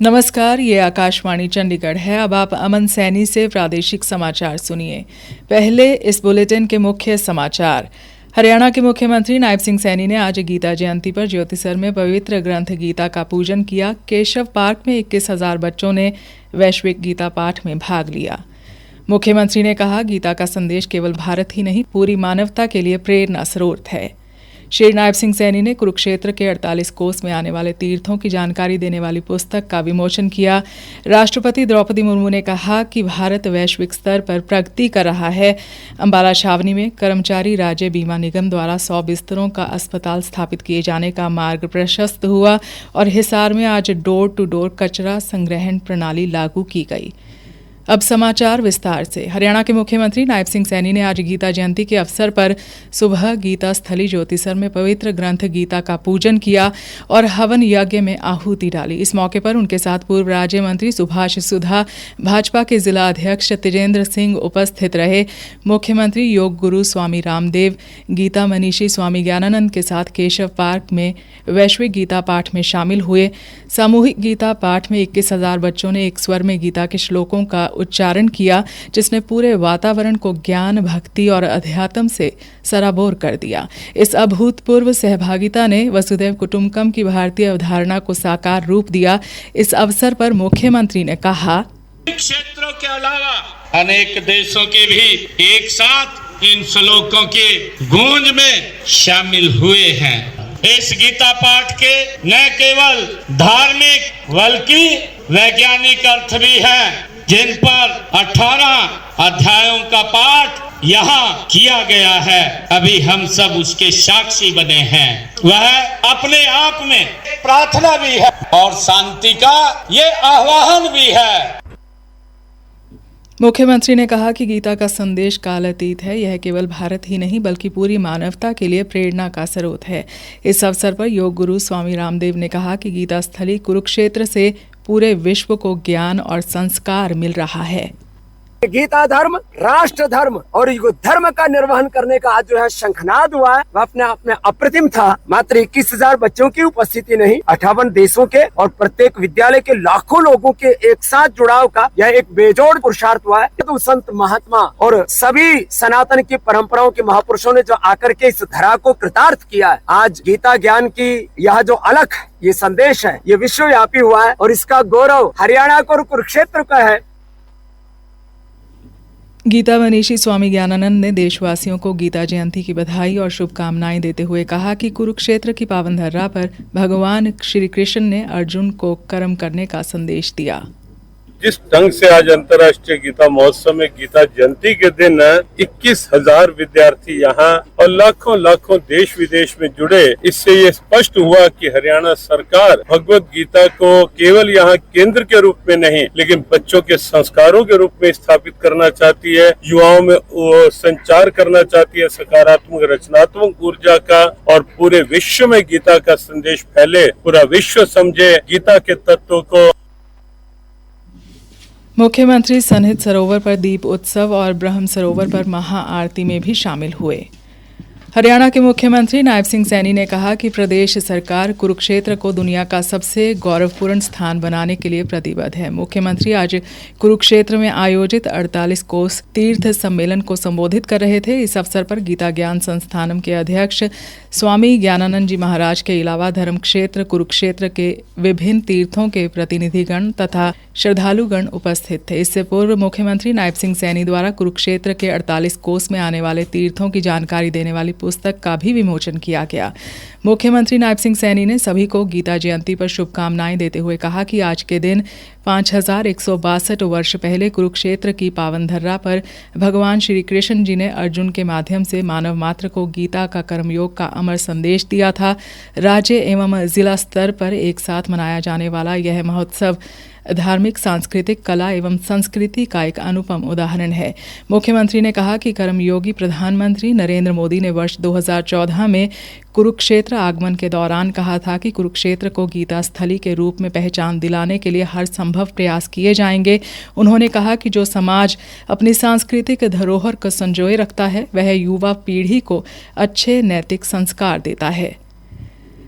नमस्कार, ये आकाशवाणी चंडीगढ़ है। अब आप अमन सैनी से प्रादेशिक समाचार सुनिए। पहले इस बुलेटिन के मुख्य समाचार। हरियाणा के मुख्यमंत्री नायब सिंह सैनी ने आज गीता जयंती पर ज्योतिसर में पवित्र ग्रंथ गीता का पूजन किया। केशव पार्क में 21,000 बच्चों ने वैश्विक गीता पाठ में भाग लिया। मुख्यमंत्री ने कहा, गीता का संदेश केवल भारत ही नहीं, पूरी मानवता के लिए प्रेरणा स्रोत है। श्री नायब सिंह सैनी ने कुरुक्षेत्र के 48 कोस में आने वाले तीर्थों की जानकारी देने वाली पुस्तक का विमोचन किया। राष्ट्रपति द्रौपदी मुर्मू ने कहा कि भारत वैश्विक स्तर पर प्रगति कर रहा है। अंबाला छावनी में कर्मचारी राज्य बीमा निगम द्वारा 100 बिस्तरों का अस्पताल स्थापित किए जाने का मार्ग प्रशस्त हुआ और हिसार में आज डोर टू डोर कचरा संग्रहण प्रणाली लागू की गई। अब समाचार विस्तार से। हरियाणा के मुख्यमंत्री नायब सिंह सैनी ने आज गीता जयंती के अवसर पर सुबह गीता स्थली ज्योतिसर में पवित्र ग्रंथ गीता का पूजन किया और हवन यज्ञ में आहुति डाली। इस मौके पर उनके साथ पूर्व राज्य मंत्री सुभाष सुधा, भाजपा के जिला अध्यक्ष तेजेंद्र सिंह उपस्थित रहे। मुख्यमंत्री योग गुरु स्वामी रामदेव, गीता मनीषी स्वामी ज्ञानानंद के साथ केशव पार्क में वैश्विक गीता पाठ में शामिल हुए। सामूहिक गीता पाठ में 21,000 बच्चों ने एक स्वर में गीता के श्लोकों का उच्चारण किया, जिसने पूरे वातावरण को ज्ञान, भक्ति और अध्यात्म से सराबोर कर दिया। इस अभूतपूर्व सहभागिता ने वसुधैव कुटुंबकम की भारतीय अवधारणा को साकार रूप दिया। इस अवसर पर मुख्यमंत्री ने कहा, क्षेत्रों के अलावा अनेक देशों के भी एक साथ इन श्लोकों के गूंज में शामिल हुए हैं। इस गीता पाठ के न केवल धार्मिक बल्कि वैज्ञानिक अर्थ भी हैं, जिन पर 18 अध्यायों का पाठ यहाँ किया गया है। अभी हम सब उसके साक्षी बने हैं। वह अपने आप में प्रार्थना भी है और शांति का ये आह्वान भी है। मुख्यमंत्री ने कहा कि गीता का संदेश कालातीत है। यह केवल भारत ही नहीं बल्कि पूरी मानवता के लिए प्रेरणा का स्रोत है। इस अवसर पर योग गुरु स्वामी रामदेव ने कहा कि गीता स्थली कुरुक्षेत्र से पूरे विश्व को ज्ञान और संस्कार मिल रहा है। गीता धर्म, राष्ट्र धर्म और युग धर्म का निर्वहन करने का आज जो है शंखनाद हुआ है, वह अपने आप में अप्रतिम था। मात्र 21,000 बच्चों की उपस्थिति नहीं, 58 देशों के और प्रत्येक विद्यालय के लाखों लोगों के एक साथ जुड़ाव का यह एक बेजोड़ पुरुषार्थ हुआ है। तो संत महात्मा और सभी सनातन की परंपराओं के महापुरुषों ने जो आकर के इस धरा को कृतार्थ किया है, आज गीता ज्ञान की यह जो अलख है, ये संदेश है, ये विश्वव्यापी हुआ है और इसका गौरव हरियाणा को और कुरुक्षेत्र का है। गीता मनीषी स्वामी ज्ञानानंद ने देशवासियों को गीता जयंती की बधाई और शुभकामनाएं देते हुए कहा कि कुरुक्षेत्र की पावन धरा पर भगवान श्री कृष्ण ने अर्जुन को कर्म करने का संदेश दिया। जिस ढंग से आज अंतर्राष्ट्रीय गीता महोत्सव में गीता जयंती के दिन 21,000 विद्यार्थी यहाँ और लाखों लाखों देश विदेश में जुड़े, इससे ये स्पष्ट हुआ कि हरियाणा सरकार भगवत गीता को केवल यहाँ केंद्र के रूप में नहीं, लेकिन बच्चों के संस्कारों के रूप में स्थापित करना चाहती है। युवाओं में संचार करना चाहती है सकारात्मक रचनात्मक ऊर्जा का, और पूरे विश्व में गीता का संदेश फैले, पूरा विश्व समझे गीता के तत्वों को। मुख्यमंत्री सन्निध सरोवर पर दीप उत्सव और ब्रह्म सरोवर पर महाआरती में भी शामिल हुए। हरियाणा के मुख्यमंत्री नायब सिंह सैनी ने कहा कि प्रदेश सरकार कुरुक्षेत्र को दुनिया का सबसे गौरवपूर्ण स्थान बनाने के लिए प्रतिबद्ध है। मुख्यमंत्री आज कुरुक्षेत्र में आयोजित 48 कोस तीर्थ सम्मेलन को संबोधित कर रहे थे। इस अवसर पर गीता ज्ञान संस्थानम के अध्यक्ष स्वामी ज्ञानानंद जी महाराज के अलावा धर्म क्षेत्र कुरुक्षेत्र के विभिन्न तीर्थों के प्रतिनिधिगण तथा श्रद्धालुगण उपस्थित थे। इससे पूर्व मुख्यमंत्री नायब सिंह सैनी द्वारा कुरुक्षेत्र के 48 कोस में आने वाले तीर्थों की जानकारी देने वाली पुस्तक का भी विमोचन किया गया। मुख्यमंत्री नायब सिंह सैनी ने सभी को गीता जयंती पर शुभकामनाएं देते हुए कहा कि आज के दिन 5162 वर्ष पहले कुरुक्षेत्र की पावन धर्रा पर भगवान श्री कृष्ण जी ने अर्जुन के माध्यम से मानव मात्र को गीता का कर्मयोग का अमर संदेश दिया था। राज्य एवं जिला स्तर पर एक साथ मनाया जाने वाला यह महोत्सव धार्मिक, सांस्कृतिक, कला एवं संस्कृति का एक अनुपम उदाहरण है। मुख्यमंत्री ने कहा कि कर्मयोगी प्रधानमंत्री नरेंद्र मोदी ने वर्ष 2014 में कुरुक्षेत्र आगमन के दौरान कहा था कि कुरुक्षेत्र को गीता स्थली के रूप में पहचान दिलाने के लिए हर संभव प्रयास किए जाएंगे। उन्होंने कहा कि जो समाज अपनी सांस्कृतिक धरोहर को संजोए रखता है, वह युवा पीढ़ी को अच्छे नैतिक संस्कार देता है।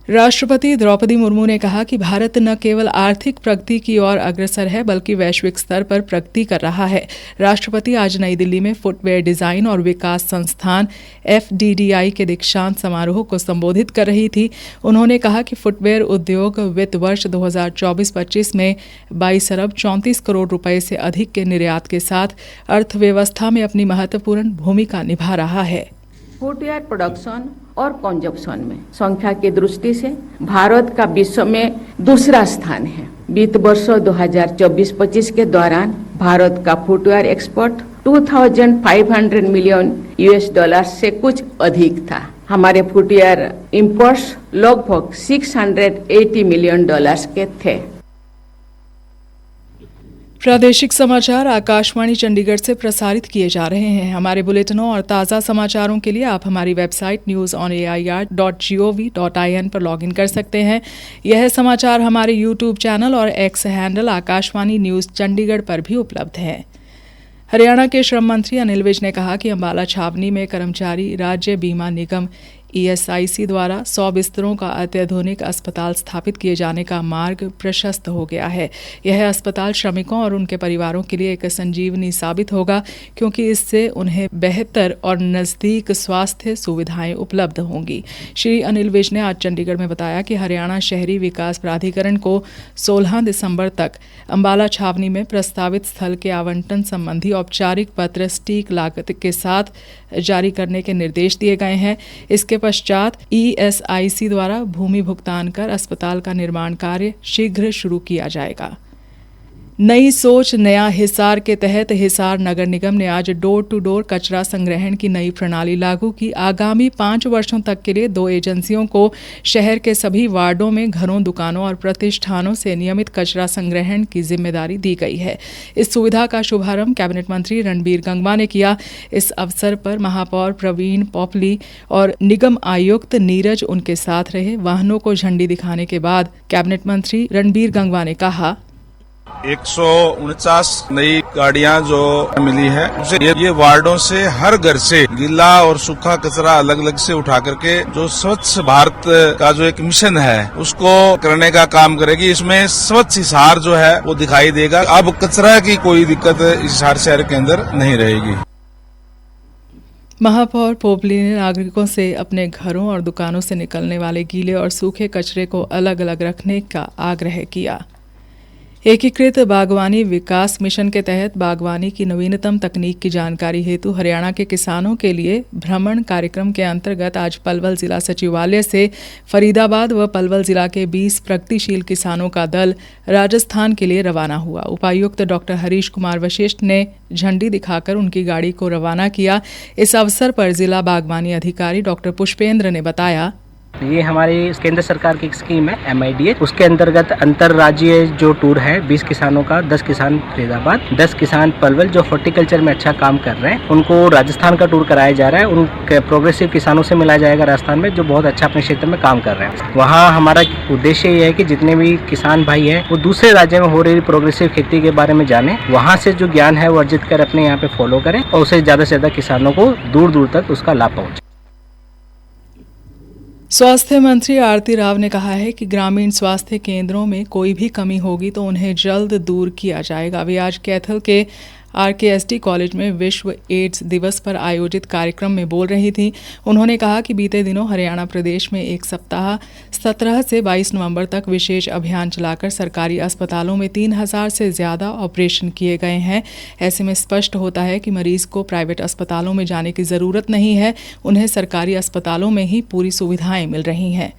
राष्ट्रपति द्रौपदी मुर्मू ने कहा कि भारत न केवल आर्थिक प्रगति की ओर अग्रसर है बल्कि वैश्विक स्तर पर प्रगति कर रहा है। राष्ट्रपति आज नई दिल्ली में फुटवेयर डिजाइन और विकास संस्थान FDDI के दीक्षांत समारोह को संबोधित कर रही थी। उन्होंने कहा कि फुटवेयर उद्योग वित्त वर्ष 2024-25 में 22 अरब 34 करोड़ रुपए से अधिक के निर्यात के साथ अर्थव्यवस्था में अपनी महत्वपूर्ण भूमिका निभा रहा है। फुटवेयर प्रोडक्शन और कंजप्शन में संख्या की दृष्टि से भारत का विश्व में दूसरा स्थान है। वित्त वर्ष 2024-25 के दौरान भारत का फुटवेयर एक्सपोर्ट 2,500 मिलियन $US से कुछ अधिक था। हमारे फुटवेयर इंपोर्ट्स लगभग $680 मिलियन के थे। प्रादेशिक समाचार आकाशवाणी चंडीगढ़ से प्रसारित किए जा रहे हैं। हमारे बुलेटिनों और ताज़ा समाचारों के लिए आप हमारी वेबसाइट newsonair.gov.in पर लॉगिन कर सकते हैं। यह समाचार हमारे यूट्यूब चैनल और x handle Akashvani news Chandigarh पर भी उपलब्ध है। हरियाणा के श्रम मंत्री अनिल विज ने कहा कि अम्बाला छावनी में कर्मचारी राज्य बीमा निगम ESIC द्वारा 100 बिस्तरों का अत्याधुनिक अस्पताल स्थापित किए जाने का मार्ग प्रशस्त हो गया है। यह अस्पताल श्रमिकों और उनके परिवारों के लिए एक संजीवनी साबित होगा, क्योंकि इससे उन्हें बेहतर और नज़दीक स्वास्थ्य सुविधाएं उपलब्ध होंगी। श्री अनिल विज ने आज चंडीगढ़ में बताया कि हरियाणा शहरी विकास प्राधिकरण को 16 दिसंबर तक अम्बाला छावनी में प्रस्तावित स्थल के आवंटन संबंधी औपचारिक पत्र सटीक लागत के साथ जारी करने के निर्देश दिए गए हैं। इसके पश्चात ESIC द्वारा भूमि भुगतान कर अस्पताल का निर्माण कार्य शीघ्र शुरू किया जाएगा। नई सोच नया हिसार के तहत हिसार नगर निगम ने आज डोर टू डोर कचरा संग्रहण की नई प्रणाली लागू की। आगामी 5 वर्षों तक के लिए 2 एजेंसियों को शहर के सभी वार्डों में घरों, दुकानों और प्रतिष्ठानों से नियमित कचरा संग्रहण की जिम्मेदारी दी गई है। इस सुविधा का शुभारंभ कैबिनेट मंत्री रणबीर गंगवा ने किया। इस अवसर पर महापौर प्रवीण पोपली और निगम आयुक्त नीरज उनके साथ रहे। वाहनों को झंडी दिखाने के बाद कैबिनेट मंत्री रणबीर गंगवा ने कहा, 149 नई गाड़ियां जो मिली है उसे ये वार्डों से हर घर से गीला और सूखा कचरा अलग अलग से उठा करके जो स्वच्छ भारत का जो एक मिशन है उसको करने का काम करेगी। इसमें स्वच्छ हिसार जो है वो दिखाई देगा। अब कचरा की कोई दिक्कत हिसार शहर के अंदर नहीं रहेगी। महापौर पोपली ने नागरिकों से अपने घरों और दुकानों से निकलने वाले गीले और सूखे कचरे को अलग अलग रखने का आग्रह किया। एकीकृत बागवानी विकास मिशन के तहत बागवानी की नवीनतम तकनीक की जानकारी हेतु हरियाणा के किसानों के लिए भ्रमण कार्यक्रम के अंतर्गत आज पलवल जिला सचिवालय से फरीदाबाद व पलवल जिला के 20 प्रगतिशील किसानों का दल राजस्थान के लिए रवाना हुआ। उपायुक्त डॉक्टर हरीश कुमार वशिष्ठ ने झंडी दिखाकर उनकी गाड़ी को रवाना किया। इस अवसर पर जिला बागवानी अधिकारी डॉक्टर पुष्पेंद्र ने बताया, ये हमारी केंद्र सरकार की स्कीम है MIDH। उसके अंतर्गत अंतर्राज्यीय जो टूर है 20 किसानों का, 10 किसान फरीदाबाद, 10 किसान पलवल जो हॉर्टिकल्चर में अच्छा काम कर रहे हैं, उनको राजस्थान का टूर कराया जा रहा है। उन प्रोग्रेसिव किसानों से मिलाया जाएगा राजस्थान में जो बहुत अच्छा अपने क्षेत्र में काम कर रहे हैं। वहाँ हमारा उद्देश्य ये है कि जितने भी किसान भाई है वो दूसरे राज्य में हो रही प्रोग्रेसिव खेती के बारे में जाने, वहाँ से जो ज्ञान है वो अर्जित कर अपने यहाँ पे फॉलो करें और उसे ज्यादा से ज्यादा किसानों को दूर दूर तक उसका लाभ पहुँचे। स्वास्थ्य मंत्री आरती राव ने कहा है कि ग्रामीण स्वास्थ्य केंद्रों में कोई भी कमी होगी तो उन्हें जल्द दूर किया जाएगा। वे आज कैथल के RKSD कॉलेज में विश्व एड्स दिवस पर आयोजित कार्यक्रम में बोल रही थी। उन्होंने कहा कि बीते दिनों हरियाणा प्रदेश में एक सप्ताह 17 से 22 नवंबर तक विशेष अभियान चलाकर सरकारी अस्पतालों में 3000 से ज़्यादा ऑपरेशन किए गए हैं। ऐसे में स्पष्ट होता है कि मरीज को प्राइवेट अस्पतालों में जाने की ज़रूरत नहीं है, उन्हें सरकारी अस्पतालों में ही पूरी सुविधाएं मिल रही हैं।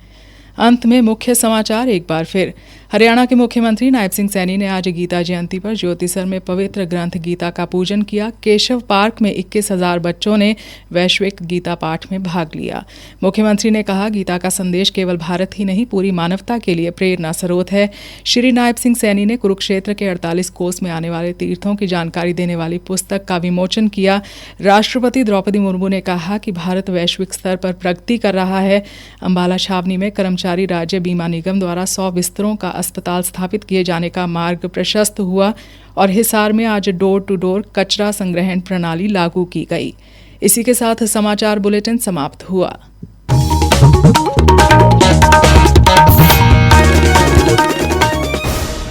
अंत में मुख्य समाचार एक बार फिर। हरियाणा के मुख्यमंत्री नायब सिंह सैनी ने आज गीता जयंती पर ज्योतिसर में पवित्र ग्रंथ गीता का पूजन किया। केशव पार्क में 21,000 बच्चों ने वैश्विक गीता पाठ में भाग लिया। मुख्यमंत्री ने कहा, गीता का संदेश केवल भारत ही नहीं पूरी मानवता के लिए प्रेरणा स्रोत है। श्री नायब सिंह सैनी ने कुरुक्षेत्र के 48 कोस में आने वाले तीर्थों की जानकारी देने वाली पुस्तक का विमोचन किया। राष्ट्रपति द्रौपदी मुर्मू ने कहा कि भारत वैश्विक स्तर पर प्रगति कर रहा है। अम्बाला छावनी में कर्मचारी राज्य बीमा निगम द्वारा 100 बिस्तरों का अस्पताल स्थापित किए जाने का मार्ग प्रशस्त हुआ और हिसार में आज डोर टू डोर कचरा संग्रहण प्रणाली लागू की गई। इसी के साथ समाचार बुलेटिन समाप्त हुआ।